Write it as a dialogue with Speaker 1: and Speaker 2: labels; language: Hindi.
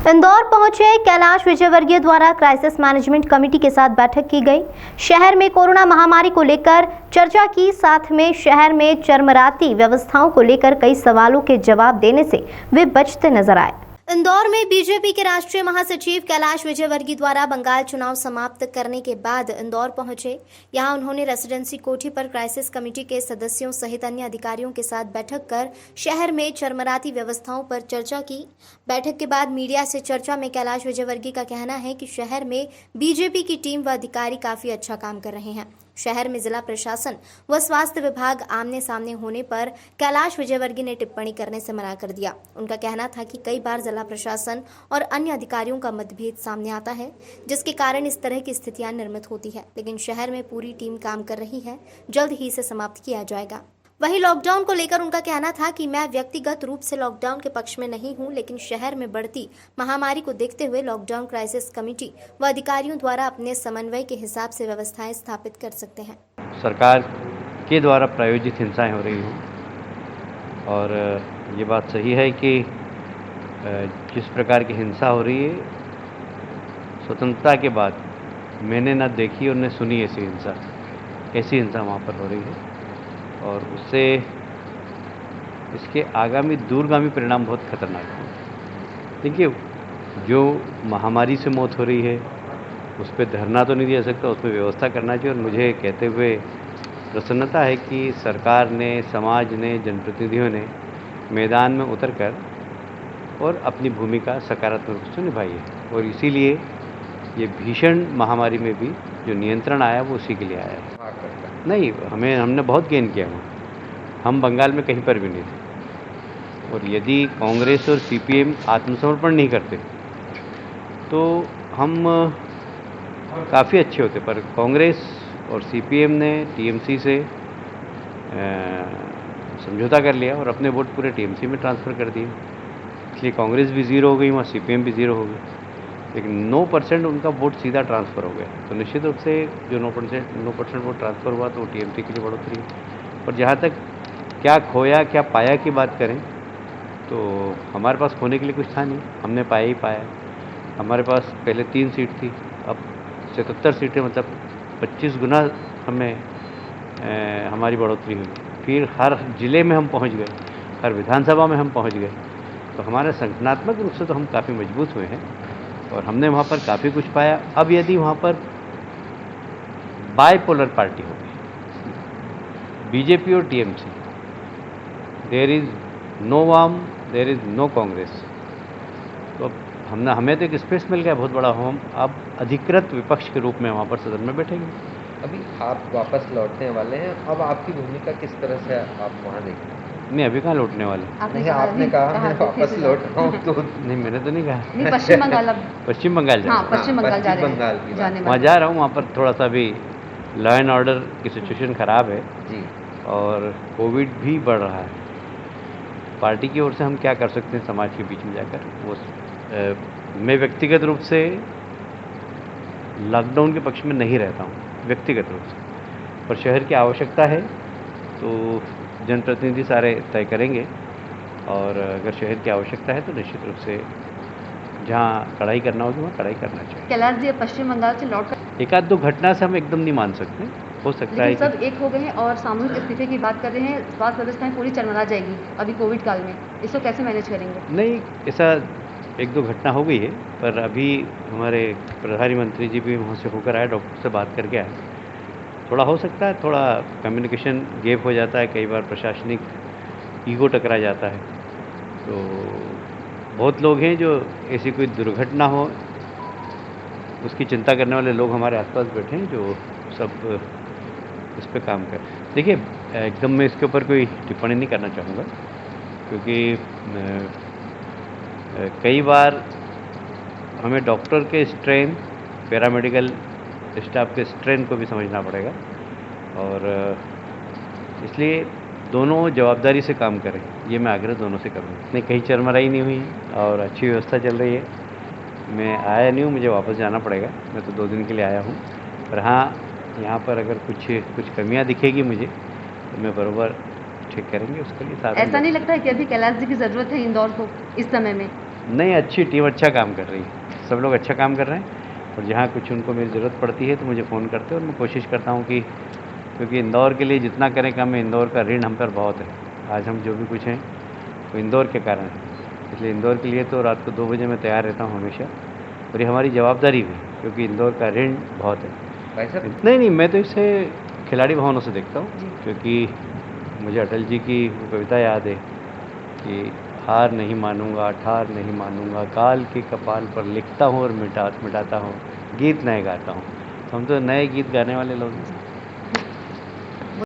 Speaker 1: इंदौर पहुंचे कैलाश विजयवर्गीय द्वारा क्राइसिस मैनेजमेंट कमेटी के साथ बैठक की गई। शहर में कोरोना महामारी को लेकर चर्चा की, साथ में शहर में चरमराती व्यवस्थाओं को लेकर कई सवालों के जवाब देने से वे बचते नजर आए। इंदौर में बीजेपी के राष्ट्रीय महासचिव कैलाश विजयवर्गीय द्वारा बंगाल चुनाव समाप्त करने के बाद इंदौर पहुंचे। यहां उन्होंने रेसिडेंसी कोठी पर क्राइसिस कमेटी के सदस्यों सहित अन्य अधिकारियों के साथ बैठक कर शहर में चरमराती व्यवस्थाओं पर चर्चा की। बैठक के बाद मीडिया से चर्चा में कैलाश विजयवर्गीय का कहना है कि शहर में बीजेपी की टीम व अधिकारी काफी अच्छा काम कर रहे हैं। शहर में जिला प्रशासन व स्वास्थ्य विभाग आमने सामने होने पर कैलाश विजयवर्गीय ने टिप्पणी करने से मना कर दिया। उनका कहना था कि कई बार जिला प्रशासन और अन्य अधिकारियों का मतभेद सामने आता है, जिसके कारण इस तरह की स्थितियां निर्मित होती है, लेकिन शहर में पूरी टीम काम कर रही है, जल्द ही इसे समाप्त किया जाएगा। वहीं लॉकडाउन को लेकर उनका कहना था कि मैं व्यक्तिगत रूप से लॉकडाउन के पक्ष में नहीं हूं, लेकिन शहर में बढ़ती महामारी को देखते हुए लॉकडाउन क्राइसिस कमेटी व अधिकारियों द्वारा अपने समन्वय के हिसाब से व्यवस्थाएं स्थापित कर सकते हैं।
Speaker 2: सरकार के द्वारा प्रायोजित हिंसाएं हो रही हैं और ये बात सही है कि जिस प्रकार की हिंसा हो रही है, स्वतंत्रता के बाद मैंने न देखी और न सुनी ऐसी हिंसा वहाँ पर हो रही है और उससे इसके आगामी दूरगामी परिणाम बहुत खतरनाक हैं। देखिए, जो महामारी से मौत हो रही है उस पर धरना तो नहीं दिया सकता, उस पर व्यवस्था करना चाहिए। और मुझे कहते हुए प्रसन्नता है कि सरकार ने, समाज ने, जनप्रतिनिधियों ने मैदान में उतरकर और अपनी भूमिका सकारात्मक रूप से निभाई है और इसीलिए ये भीषण महामारी में भी जो नियंत्रण आया वो उसी के लिए आया है। नहीं, हमने बहुत गेन किया वहाँ। हम बंगाल में कहीं पर भी नहीं थे और यदि कांग्रेस और सीपीएम आत्मसमर्पण नहीं करते तो हम काफ़ी अच्छे होते, पर कांग्रेस और सीपीएम ने टीएमसी से समझौता कर लिया और अपने वोट पूरे टीएमसी में ट्रांसफ़र कर दिए, इसलिए कांग्रेस भी ज़ीरो हो गई, वहाँ सीपीएम भी ज़ीरो हो गई, लेकिन 9% उनका वोट सीधा ट्रांसफ़र हो गया। तो निश्चित रूप से जो 9% वोट ट्रांसफ़र हुआ तो वो टीएमसी के लिए बढ़ोतरी है। और जहाँ तक क्या खोया क्या पाया की बात करें तो हमारे पास खोने के लिए कुछ था नहीं, हमने पाया ही पाया। हमारे पास पहले 3 सीट थी, अब 77 सीटें, मतलब 25 गुना हमें हमारी बढ़ोतरी हुई। फिर हर जिले में हम पहुँच गए, हर विधानसभा में हम पहुँच गए, तो हमारे संगठनात्मक रूप से तो हम काफ़ी मजबूत हुए हैं और हमने वहाँ पर काफ़ी कुछ पाया। अब यदि वहाँ पर बाइपोलर पार्टी होगी, बीजेपी और टीएमसी, देयर इज़ नो वाम, देयर इज़ नो कांग्रेस, तो हमें तो एक स्पेस मिल गया बहुत बड़ा। हम अब अधिकृत विपक्ष के रूप में वहाँ पर सदन में बैठेंगे।
Speaker 3: अभी आप वापस लौटने वाले हैं, अब आपकी भूमिका किस तरह से आप वहाँ देखें?
Speaker 2: नहीं, अभी कहाँ लौटने वाले?
Speaker 3: आपने कहा मैं वापस लौट रहा हूँ तो
Speaker 2: नहीं, मैंने तो नहीं कहा।
Speaker 4: नहीं, पश्चिम बंगाल
Speaker 2: पश्चिम बंगाल जा रहा हूँ।
Speaker 4: पश्चिम बंगाल जा रहे
Speaker 2: हैं, वहाँ जा रहा हूँ। वहाँ पर थोड़ा सा भी लॉ एंड ऑर्डर की सिचुएशन ख़राब है
Speaker 3: जी
Speaker 2: और कोविड भी बढ़ रहा है। पार्टी की ओर से हम क्या कर सकते हैं समाज के बीच में जाकर, वो मैं व्यक्तिगत रूप से लॉकडाउन के पक्ष में नहीं रहता हूँ व्यक्तिगत रूप से, पर शहर की आवश्यकता है तो जनप्रतिनिधि सारे तय करेंगे और अगर शहर की आवश्यकता है तो निश्चित रूप से जहाँ कड़ाई करना होगी वहाँ कड़ाई करना चाहिए।
Speaker 4: कैलाश जी पश्चिम बंगाल से लौटकर
Speaker 2: एक आध दो घटना से हम एकदम नहीं मान सकते, हो सकता है
Speaker 4: सब एक हो गए हैं और सामूहिक इस्तीफे की बात कर रहे हैं। स्वास्थ्य व्यवस्थाएं पूरी चरमरा जाएगी अभी कोविड काल में, इसको कैसे मैनेज करेंगे?
Speaker 2: नहीं, ऐसा एक दो घटना हो गई है, पर अभी हमारे प्रधानमंत्री जी भी वहाँ से होकर आए, डॉक्टर से बात करके आए। थोड़ा हो सकता है, थोड़ा कम्युनिकेशन गैप हो जाता है, कई बार प्रशासनिक ईगो टकरा जाता है, तो बहुत लोग हैं जो ऐसी कोई दुर्घटना हो उसकी चिंता करने वाले लोग हमारे आसपास बैठे हैं जो सब इस पे काम कर। देखिए, एकदम मैं इसके ऊपर कोई टिप्पणी नहीं करना चाहूँगा क्योंकि कई बार हमें डॉक्टर के स्ट्रेन, पैरामेडिकल स्टाफ के स्ट्रेन को भी समझना पड़ेगा और इसलिए दोनों जवाबदारी से काम करें, ये मैं आग्रह दोनों से करूँगा। नहीं, कहीं चरमराई नहीं हुई और अच्छी व्यवस्था चल रही है। मैं आया नहीं हूँ, मुझे वापस जाना पड़ेगा, मैं तो 2 दिन के लिए आया हूँ, पर हाँ, यहाँ पर अगर कुछ कमियाँ दिखेगी मुझे तो मैं बराबर ठीक करेंगे उसके लिए साथ।
Speaker 4: ऐसा नहीं लगता है कि अभी कैलाश जी की ज़रूरत है इंदौर को इस समय में?
Speaker 2: नहीं, अच्छी टीम अच्छा काम कर रही है, सब लोग अच्छा काम कर रहे हैं और जहाँ कुछ उनको मेरी ज़रूरत पड़ती है तो मुझे फ़ोन करते हैं और मैं कोशिश करता हूँ कि, क्योंकि इंदौर के लिए जितना करें कम है, इंदौर का ऋण हम पर बहुत है। आज हम जो भी कुछ हैं वो इंदौर के कारण है, इसलिए इंदौर के लिए तो रात को 2 बजे मैं तैयार रहता हूँ हमेशा, और ये हमारी जवाबदारी भी, क्योंकि इंदौर का ऋण बहुत है।
Speaker 3: भाई साहब,
Speaker 2: नहीं, मैं तो इसे खिलाड़ी भावनों से देखता हूँ,
Speaker 4: जी।
Speaker 2: क्योंकि मुझे अटल जी की वो कविता याद है कि हार नहीं मानूंगा, ठार नहीं मानूंगा, काल के कपाल पर लिखता हूँ और मिटाता हूँ, गीत नए गाता हूँ। तो हम तो नए गीत गाने वाले लोग हैं।